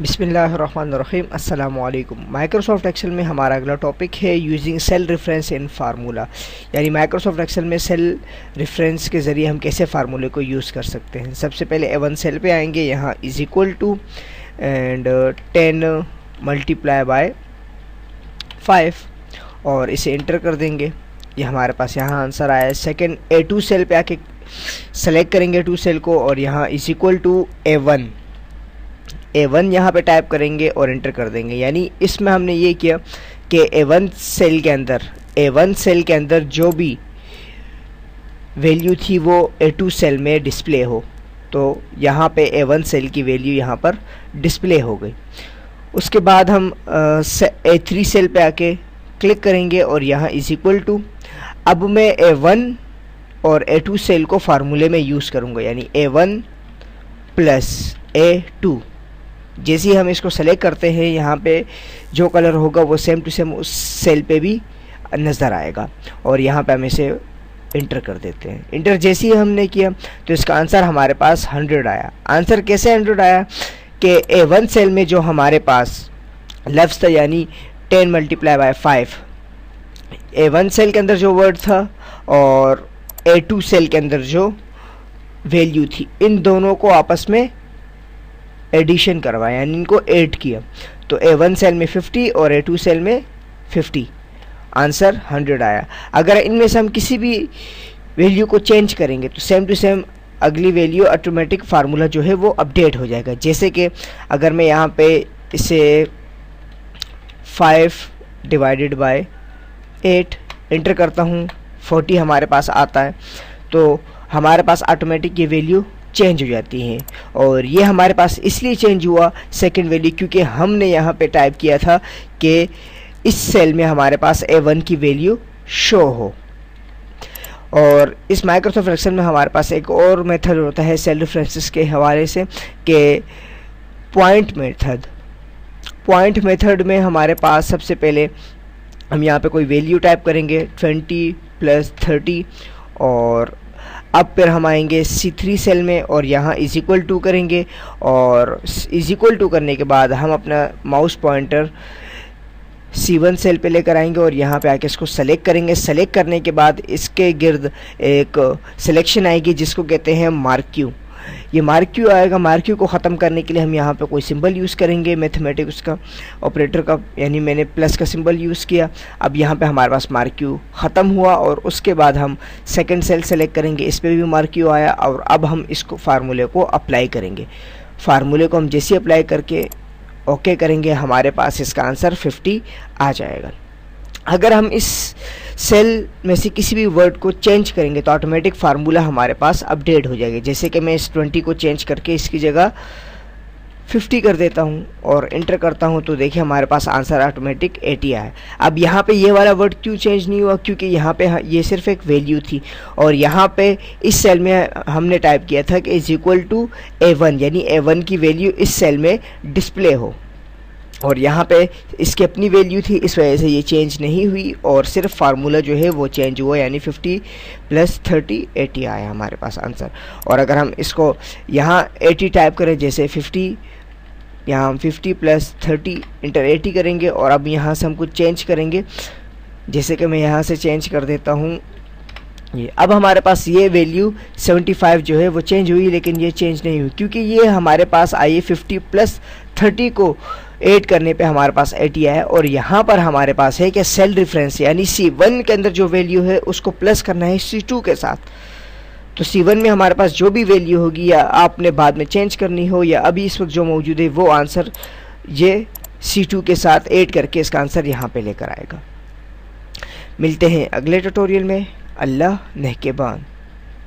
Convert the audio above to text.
बिस्मिल्लाहिर्रहमानिर्रहीम अस्सलामुअलैकुम। Microsoft Excel में हमारा अगला टॉपिक है using cell reference in formula, यानी माइक्रोसॉफ्ट एक्सेल में सेल रेफरेंस के ज़रिए हम कैसे फार्मूले को यूज़ कर सकते हैं। सबसे पहले A1 सेल पे आएंगे, यहाँ is equal to and 10 multiply by 5 और इसे इंटर कर देंगे। ये हमारे पास यहाँ आंसर आया है। सेकेंड A2 सेल पे आके सेलेक्ट करेंगे A2 सेल को और यहाँ इज़ इक्वल टू A1 यहाँ पे टाइप करेंगे और इंटर कर देंगे। यानी इसमें हमने ये किया कि A1 सेल के अंदर जो भी वैल्यू थी वो A2 सेल में डिस्प्ले हो, तो यहाँ पे A1 सेल की वैल्यू यहाँ पर डिस्प्ले हो गई। उसके बाद हम A3 सेल पे आके क्लिक करेंगे और यहाँ इज़ इक्वल टू, अब मैं A1 और A2 सेल को फार्मूले में यूज़ करूँगा, यानी A1 प्लस A2। जैसे ही हम इसको सेलेक्ट करते हैं, यहाँ पे जो कलर होगा वो सेम टू सेम उस सेल पे भी नज़र आएगा और यहाँ पे हम इसे इंटर कर देते हैं। इंटर जैसे ही हमने किया तो इसका आंसर हमारे पास 100 आया। आंसर कैसे 100 आया कि A1 सेल में जो हमारे पास लफ्ज़ था, यानी 10 मल्टीप्लाई बाय 5, A1 सेल के अंदर जो वर्ड था और A2 सेल के अंदर जो वैल्यू थी, इन दोनों को आपस में एडिशन करवाया, यानी इनको ऐड किया। तो A1 सेल में 50 और A2 सेल में 50, आंसर 100 आया। अगर इनमें से हम किसी भी वैल्यू को चेंज करेंगे तो सेम टू सेम अगली वैल्यू ऑटोमेटिक फार्मूला जो है वो अपडेट हो जाएगा। जैसे कि अगर मैं यहाँ पे इसे 5 डिवाइडेड बाय 8 इंटर करता हूँ, 40 हमारे पास आता है, तो हमारे पास ऑटोमेटिक ये वैल्यू चेंज हो जाती हैं। और ये हमारे पास इसलिए चेंज हुआ सेकंड वैल्यू, क्योंकि हमने यहाँ पे टाइप किया था कि इस सेल में हमारे पास A1 की वैल्यू शो हो। और इस माइक्रोसॉफ्ट एक्सेल में हमारे पास एक और मेथड होता है सेल रेफरेंसेस के हवाले से, कि पॉइंट मेथड में हमारे पास सबसे पहले हम यहाँ पे कोई वैल्यू टाइप करेंगे 20 + 30 और अब फिर हम आएंगे C3 सेल में और यहाँ इज़ इक्वल टू करेंगे और इज़ इक्वल टू करने के बाद हम अपना माउस पॉइंटर C1 सेल पे लेकर आएंगे और यहाँ पे आके इसको सेलेक्ट करेंगे। सेलेक्ट करने के बाद इसके गिर्द एक सिलेक्शन आएगी जिसको कहते हैं मार्क क्यू। ये मार्क क्यू आएगा। मार्क क्यू को ख़त्म करने के लिए हम यहाँ पे कोई सिंबल यूज़ करेंगे, मैथमेटिक्स का ऑपरेटर का, यानी मैंने प्लस का सिंबल यूज़ किया। अब यहाँ पे हमारे पास मार्क क्यू ख़त्म हुआ और उसके बाद हम सेकंड सेल सेलेक्ट करेंगे, इस पर भी मार्क क्यू आया और अब हम इसको फार्मूले को अप्लाई करेंगे। फार्मूले को हम जैसे अप्लाई करके ओके करेंगे, हमारे पास इसका आंसर 50 आ जाएगा। अगर हम इस सेल में से किसी भी वर्ड को चेंज करेंगे तो ऑटोमेटिक फार्मूला हमारे पास अपडेट हो जाएगा। जैसे कि मैं इस 20 को चेंज करके इसकी जगह 50 कर देता हूँ और इंटर करता हूँ, तो देखिए हमारे पास आंसर ऑटोमेटिक 80 आया। अब यहाँ पे ये वाला वर्ड क्यों चेंज नहीं हुआ, क्योंकि यहाँ पे ये सिर्फ एक वैल्यू थी और यहाँ पे इस सेल में हमने टाइप किया था कि इज़ इक्वल टू A1, यानी A1 की वैल्यू इस सेल में डिस्प्ले हो, और यहाँ पे इसकी अपनी वैल्यू थी, इस वजह से ये चेंज नहीं हुई और सिर्फ फार्मूला जो है वो चेंज हुआ, यानी 50 + 30 80 आया हमारे पास आंसर। और अगर हम इसको यहाँ 80 टाइप करें, जैसे 50, यहाँ हम 50 + 30 इंटर 80 करेंगे और अब यहाँ से हम कुछ चेंज करेंगे, जैसे कि मैं यहाँ से चेंज कर देता हूँ ये। अब हमारे पास ये वैल्यू 75 जो है वो चेंज हुई, लेकिन ये चेंज नहीं हुई क्योंकि ये हमारे पास आई 50 + 30 को ऐड करने पे हमारे पास 80 आया। और यहाँ पर हमारे पास है कि सेल रेफरेंस, यानी C1 के अंदर जो वैल्यू है उसको प्लस करना है C2 के साथ। तो C1 में हमारे पास जो भी वैल्यू होगी, या आपने बाद में चेंज करनी हो या अभी इस वक्त जो मौजूद है, वो आंसर ये C2 के साथ ऐड करके इसका आंसर यहाँ पे लेकर आएगा। मिलते हैं अगले ट्यूटोरियल में। अल्लाह नेहकेबान।